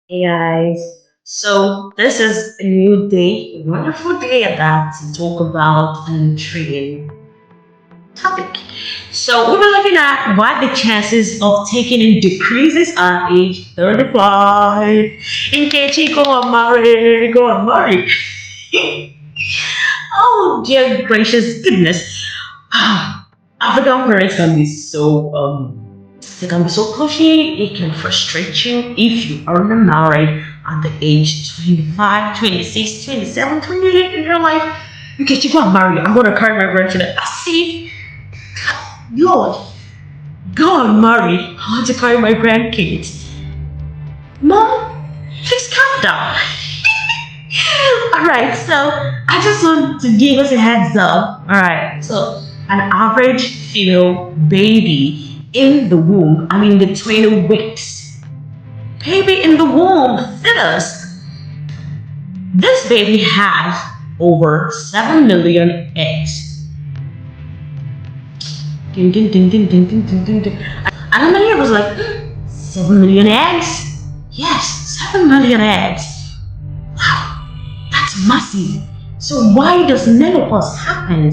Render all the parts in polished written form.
Hey guys, so this is a new day, a wonderful day at that to talk about an intriguing topic. So we were looking at why the chances of taking in decreases at age 35. In case you go and marry, go and marry. Oh dear gracious goodness. African parents can be so they can be so pushy, it can frustrate you if you are not married at the age 25, 26, 27, 28 in your life. Okay, you go and marry. I'm gonna carry my grandchildren. I see, Lord, go and marry. I want to carry my grandkids. Mom, please calm down. Alright, so I just want to give us a heads up. Alright, so an average female baby in the womb, I mean the 20 weeks, baby in the womb, fetus, this baby has over 7 million eggs. Ding, ding, ding, ding, ding, ding, ding, ding, ding. And then I was like, 7 million eggs? Yes, 7 million eggs. Wow, that's massive. So why does menopause happen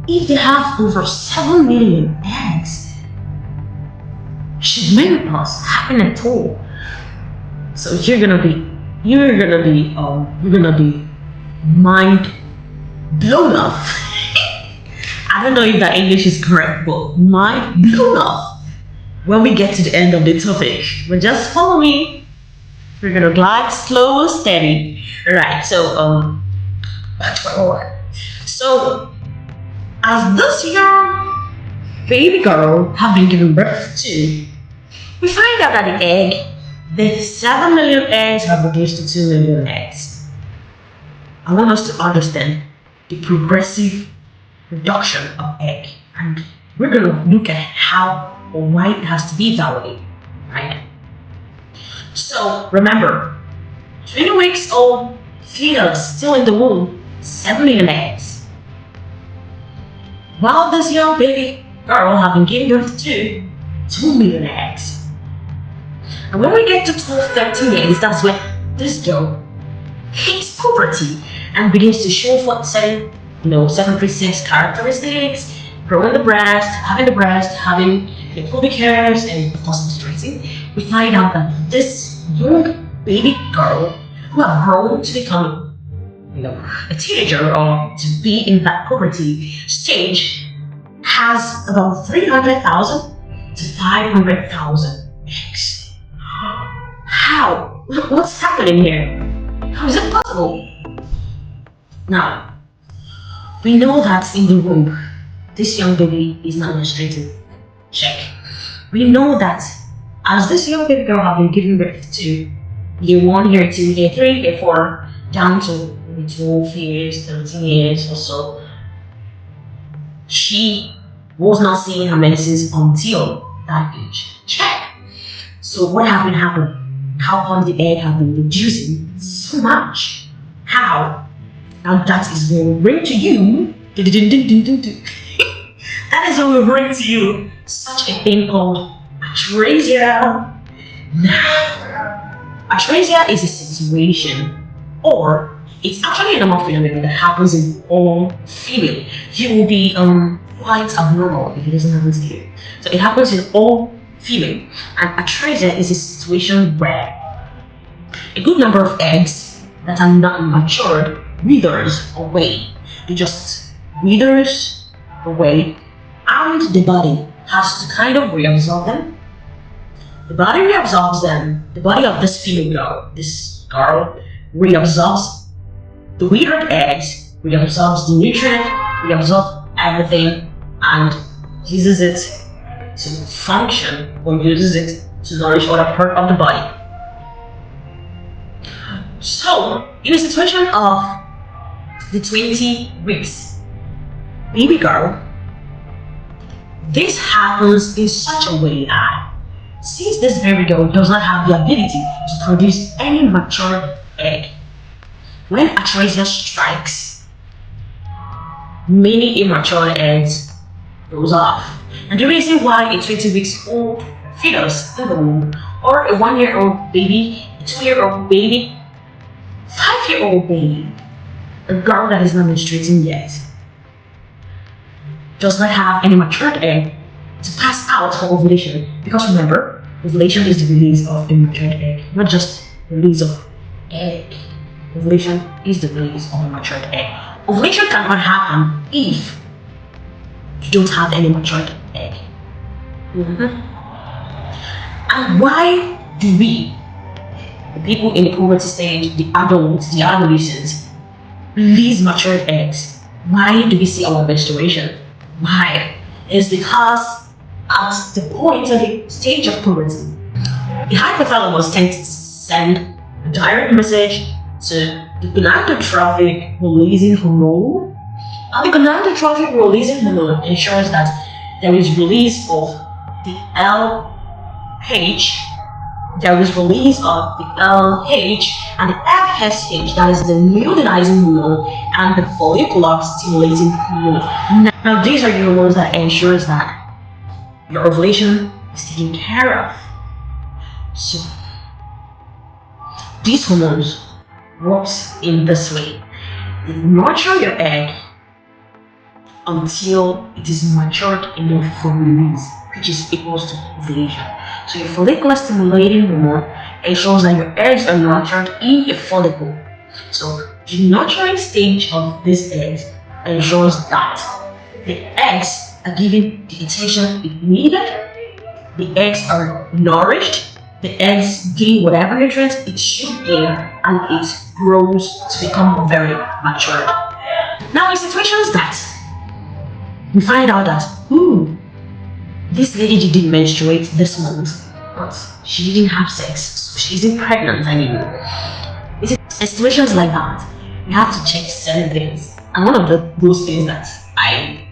if they have over 7 million eggs? Should menopause happen at all? So you're gonna be mind blown off. I don't know if that English is correct, but mind blown off when we get to the end of the topic. But just follow me. We're gonna glide slow, steady. Alright, so back to my work. So as this young baby girl have been given birth to, we find out that the 7 million eggs have reduced to 2 million eggs. I want us to understand the progressive reduction of egg, and we're going to look at how or why it has to be that way, right? So remember, 20 weeks old fetus still in the womb, 7 million eggs. While this young baby girl have been giving birth to 2 million eggs. And when we get to 12, 13 years, that's when this girl hits puberty and begins to show forth certain presex characteristics, growing the breast, having the pubic hairs, and of course menstruating. We find out that this young baby girl who have grown to become, a teenager or to be in that puberty stage has about 300,000 to 500,000 eggs. How? What's happening here? How is it possible? Now, we know that in the womb, this young baby is not menstruating. Check. We know that as this young baby girl has been given birth to, year 1, year 2, year 3, year 4, down to maybe 12 years, 13 years or so, she was not seeing her menses until that age. Check. So what happened? How come the egg have been reducing so much? How? Now that is when we bring to you that is when we bring to you such a thing called atresia. Now, atresia is a situation, or it's actually a normal phenomenon that happens in all female. You will be quite abnormal if it doesn't happen to you. So it happens in all female, and atresia is a situation where a good number of eggs that are not matured withers away. It just withers away, and the body has to kind of reabsorb them. The body reabsorbs them. The body of this girl reabsorbs the withered eggs, reabsorbs the nutrient, reabsorbs everything, and uses it to function or uses it to nourish other part of the body. So, in a situation of the 20 weeks baby girl, this happens in such a way that since this baby girl does not have the ability to produce any mature egg, when atresia strikes, many immature eggs goes off. And the reason why a 20 weeks old fetus in the womb or a 1-year-old baby, a 2-year-old baby, 5-year-old baby, a girl that is not menstruating yet, does not have any matured egg to pass out for ovulation. Because remember, ovulation is the release of a matured egg, not just release of egg. Ovulation is the release of a matured egg. Ovulation cannot happen if you don't have any matured egg. And why do we, the people in the puberty stage, the adults, the adolescents, release matured eggs? Why do we see our menstruation? Why? It's because at the point of the stage of puberty, the hypothalamus tends to send a direct message to the gonadotrophic releasing hormone. And the gonadotrophic releasing hormone ensures that there is release of the LH, there is release of the LH and the FSH, that is the luteinizing hormone and the follicular stimulating hormone. Now these are the hormones that ensures that your ovulation is taken care of. So these hormones works in this way. They nurture your egg until it is matured enough for release, which is equals to ovulation. So your follicular stimulating hormone ensures that your eggs are nurtured in a follicle. So the nurturing stage of these eggs ensures that the eggs are given the attention it needed, the eggs are nourished, the eggs gain whatever nutrients it should gain, and it grows to become very matured. Now in situations that we find out that, this lady didn't menstruate this month, but she didn't have sex, so she isn't pregnant anymore. In situations like that, we have to check certain things. And one of those things that I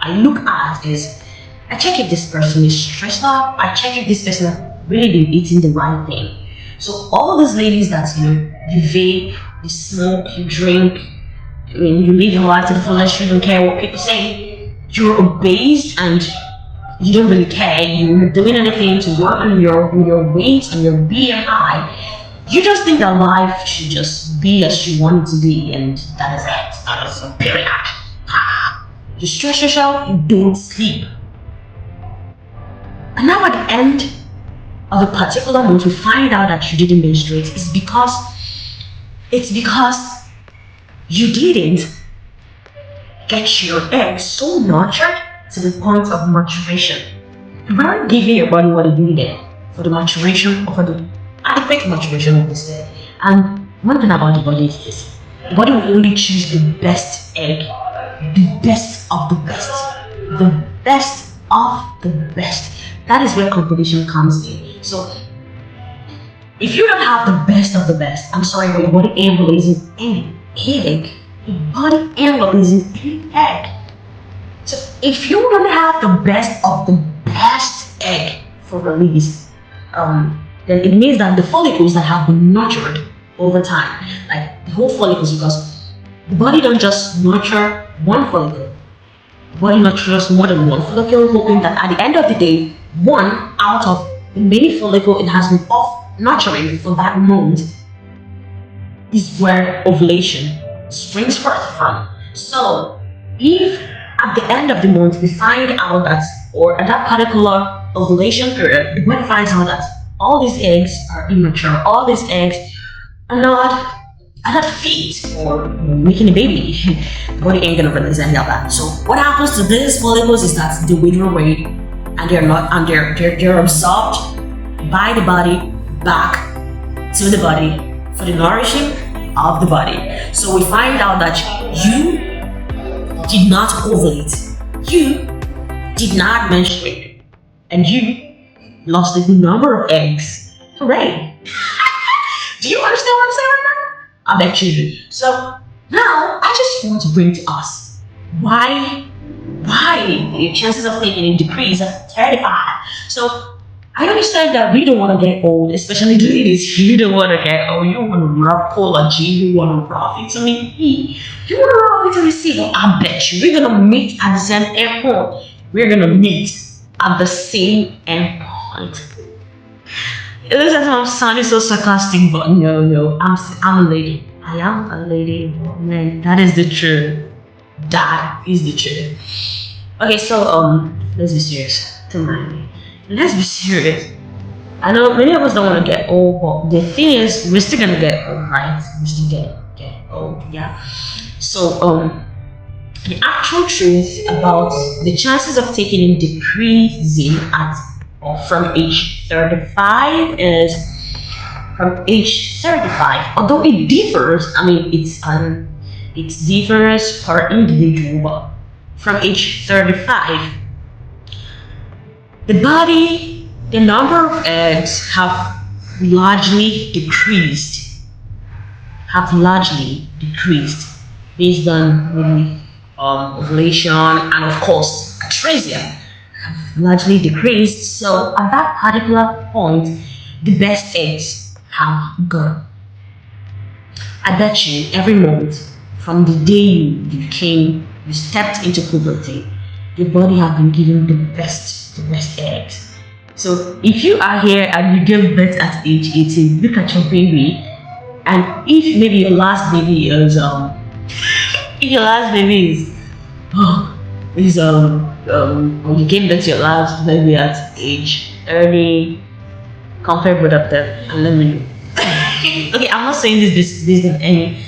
look at is, I check if this person is stressed out, I check if this person has really been eating the right thing. So all those ladies that, you vape, you smoke, you drink, you live your life to the fullest, you don't care what people say, you're obese and you don't really care, you're doing anything to work on your weight and your BMI, you just think that life should just be as you want it to be, and that is it. That is a period. You stress yourself, you don't sleep. And now at the end of a particular month, we find out that you didn't menstruate. It's because you didn't get your eggs so nurtured to the point of maturation. You weren't giving your body what it needed for the maturation, or for the adequate maturation of this egg. And one thing about the body is this: the body will only choose the best egg, the best of the best, the best of the best. That is where competition comes in. So if you don't have the best of the best, I'm sorry, but your body ain't releasing any egg. Your body ain't releasing any egg. So if you don't have the best of the best egg for release, then it means that the follicles that have been nurtured over time, like the whole follicles, because the body don't just nurture one follicle, the body nurtures more than one follicle, hoping that at the end of the day, one out of the many follicles it has been off nurturing for that month is where ovulation springs forth from. So if at the end of the month we find out that, or at that particular ovulation period, when finds out that all these eggs are immature, all these eggs are not fit for making a baby, the body ain't gonna release any of that. So what happens to these follicles is that they wither away, and they're absorbed by the body back to the body for the nourishing of the body. So we find out that you did not ovulate, you did not menstruate, and you lost the number of eggs. Hooray! Do you understand what I'm saying right now? I bet you do. So now I just want to bring to us why the chances of taking it decrease at 35. So I understand that we don't want to get old, especially the ladies. You don't want to get old. You want to rub cola G. You want to rub vitamin E. You want to rub vitamin C. Well, I bet you we're gonna meet at the same endpoint. We're gonna meet at the same endpoint. It looks as if I'm sounding so sarcastic, but no, no, I'm a lady. I am a lady. Man, that is the truth. That is the truth. Okay, so let's be serious. Tonight, let's be serious. I know many of us don't want to get old, but the thing is, we're still gonna get old, right? We're still get old, yeah. So the actual truth about the chances of taking in decreasing at or from age 35 is from age 35. Although it differs, I mean it differs per individual, but from age 35, the number of eggs have largely decreased based on maybe ovulation and of course atresia largely decreased. So at that particular point, the best eggs have gone. I bet you every month from the day you stepped into puberty, your body has been giving the best eggs. So if you are here and you give birth at age 18, look at your baby, and if maybe your last baby is if your last baby is when you gave birth to your last baby at age 30, compare both of them and let me know. Okay, I'm not saying this based on any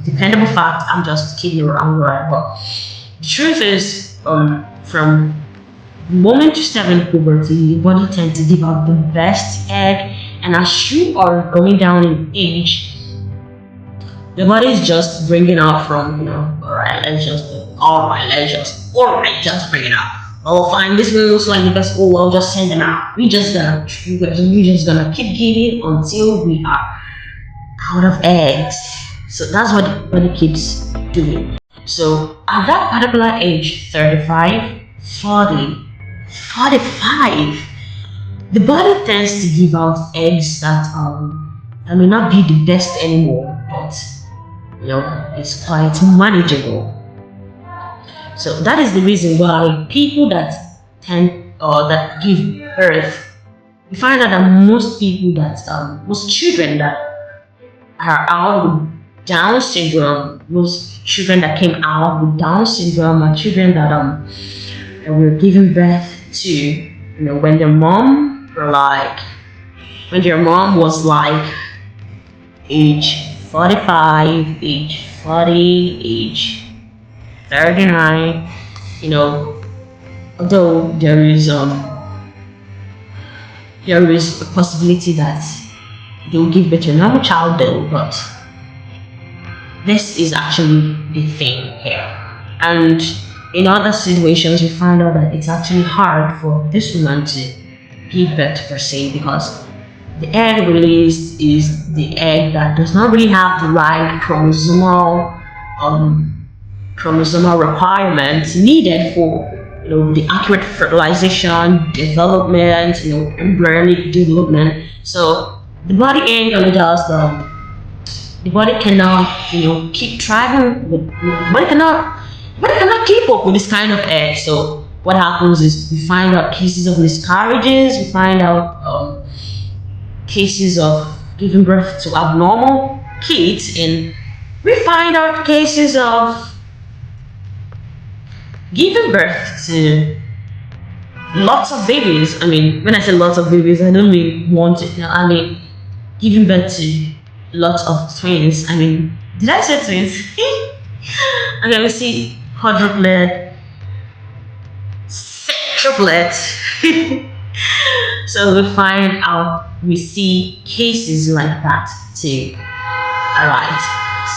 dependable fact. I'm just kidding around, right? But the truth is, from the moment you step in puberty, your body tends to give out the best egg, and as you are going down in age, the body is just bringing out from, all right, just bring it out. Oh, fine, this one looks like the best. Oh, well, just send them out. We just gonna keep giving until we are out of eggs. So that's what the body keeps doing. So at that particular age, 35, 40, 45, the body tends to give out eggs that may not be the best anymore, but it's quite manageable. So that is the reason why people that tend or that give birth, you find out that most children that are out with Down syndrome, most children that came out with Down syndrome are children that were given birth to, when when their mom was like age 45, age 40, age 39, although there is a possibility that they will give birth to a normal child though, but this is actually the thing here. And in other situations, we find out that it's actually hard for this woman to give birth per se, because the egg released is the egg that does not really have the right chromosomal requirements needed for the accurate fertilization, development, embryonic development. So the body ain't gonna just the body cannot keep traveling with the body cannot keep up with this kind of egg. So what happens is we find out cases of miscarriages, we find out cases of giving birth to abnormal kids, and we find out cases of giving birth to lots of babies. I mean, when I say lots of babies, I don't mean one to, I mean giving birth to lots of twins. I mean, did I say twins? Okay, we see quadruplet, triplet. So we see cases like that too. Alright.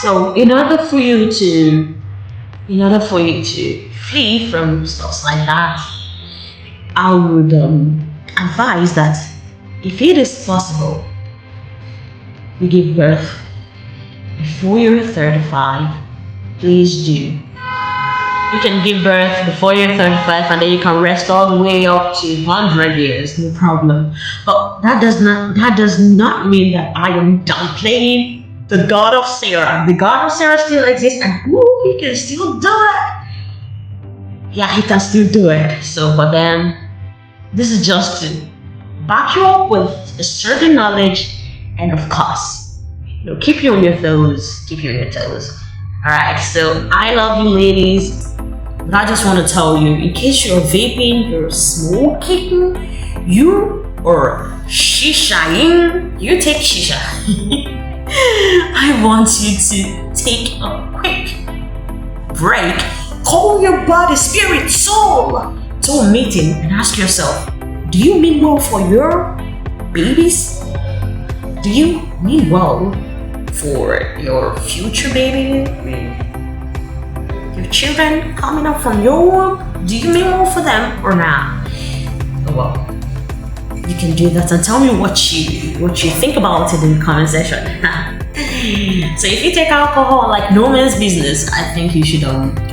So in order for you to flee from stuff like that, I would advise that if it is possible, you give birth before you're 35, please do. You can give birth before you're 35 and then you can rest all the way up to 100 years, no problem. But that does not mean that I am downplaying the God of Sarah. The God of Sarah still exists, and he can still do it. Yeah, he can still do it. So, but then this is just to back you up with a certain knowledge, and of course, keep you on your toes. Keep you on your toes. All right. So I love you, ladies. But I just want to tell you, in case you're vaping, you're smoking, you or shishaing, you take shisha. I want you to take a quick break. Call your body, spirit, soul to a meeting and ask yourself, do you mean well for your babies? Do you mean well for your future baby? Your children coming up from your womb? Do you mean well for them or not? Well, you can do that and tell me what you think about it in the comment section. So if you take alcohol like no man's business, I think you should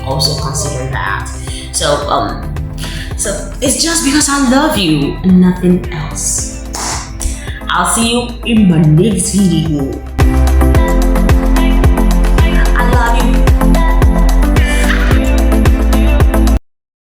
also consider that. So it's just because I love you and nothing else. I'll see you in my next video.